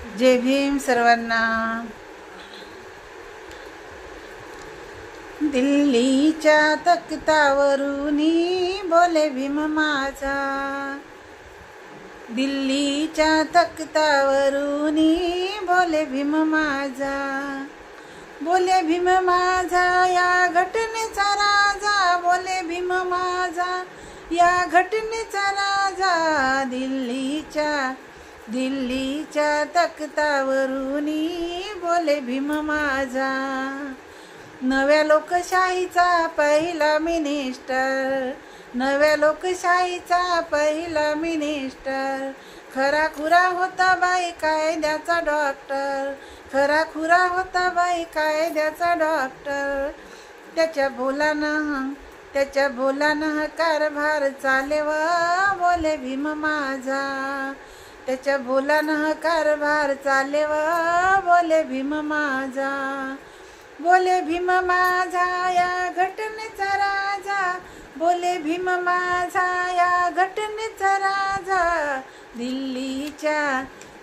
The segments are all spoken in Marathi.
जय भीम सर्वांना. दिल्लीच्या तख्तावरून बोले भीम माझा. दिल्लीच्या तख्तावरून बोले भीम माझा. बोले भीम माझा या घटनेचा राजा. बोले भीम माझा या घटनेचा राजा. दिल्लीच्या तख्तावरून बोले भीम माझा. नव्या लोकशाहीचा पहिला मिनिस्टर. नव्या लोकशाहीचा पहिला मिनिस्टर. खरा खुरा होता बाई कायद्याचा डॉक्टर. खरा खुरा होता बाई कायद्याचा डॉक्टर. त्याच्या बोलानं कारभार चालेवा. बोले भीम माझा. त्याच्या बोलानं कारभार चालेवा. बोले भीम माझा. बोले भीम माझा या घटनेचा राजा. बोले भीम माझा या घटनेचा राजा.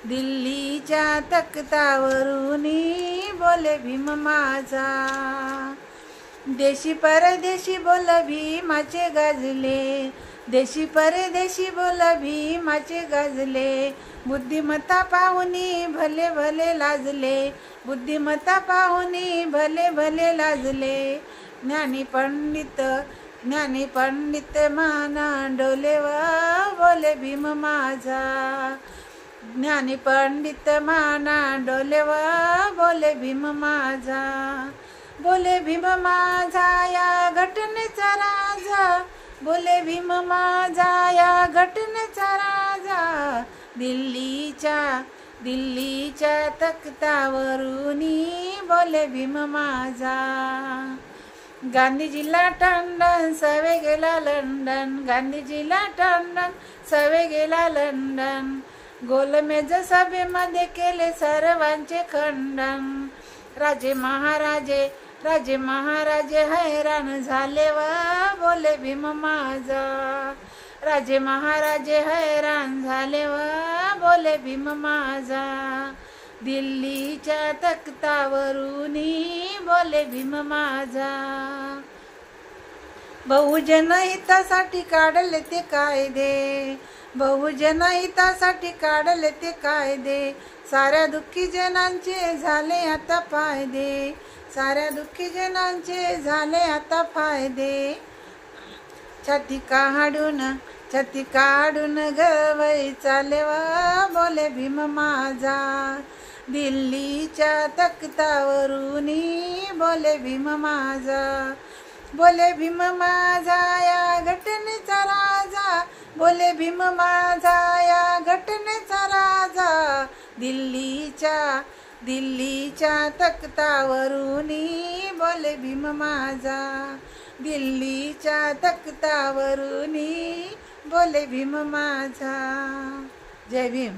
दिल्लीच्या तख्तावरून बोले भीम माझा. देशी परदेशी बोल भीमाचे गाजले. देशी परदेशी बोल भीमाचे गाजले. बुद्धिमत्ता पाहुनी भले भले लाजले. बुद्धिमत्ता पाहुनी भले भले लाजले. ज्ञानी पंडित माना डोलेवा. बोले भीम माझा. ज्ञानी पंडित माना डोलेवा. बोले भीम माझा. बोले भीम माझा या घटनेचा राजा. बोले भीम माझा या घटनेचा राजा. दिल्लीच्या तख्तावरून बोले भीम माझा. गांधीजीला टंडन सवे गेला लंडन. गांधीजीला टंडन सवे गेला लंडन. गोलमेज सभेमध्ये केले सर्वांचे खंडन. राजे महाराजे हैराण झाले वा. बोले भीम माझा. राजे महाराजे हैराण झाले वा. बोले भीम माझा. दिल्लीच्या तख्तावरून बोले भीम माझा. बहुजन हितासाठी काढले ते कायदे. बहुजन हितासाठी काढले ते कायदे. साऱ्या दुःखी जनांचे झाले आता फायदे. साऱ्या दुःखी जनांचे झाले आता फायदे. छाती काढून गवई चालेवा. बोले भीम माझा. दिल्लीच्या तख्तावरून बोले भीम माझा. बोले भीम माझा या घटनेचा राजा. बोले भीम माझा या घटनेचा राजा. दिल्लीच्या तख्तावरून बोले भीम माझा. दिल्लीच्या तख्तावरून बोले भीम माझा. जय भीम.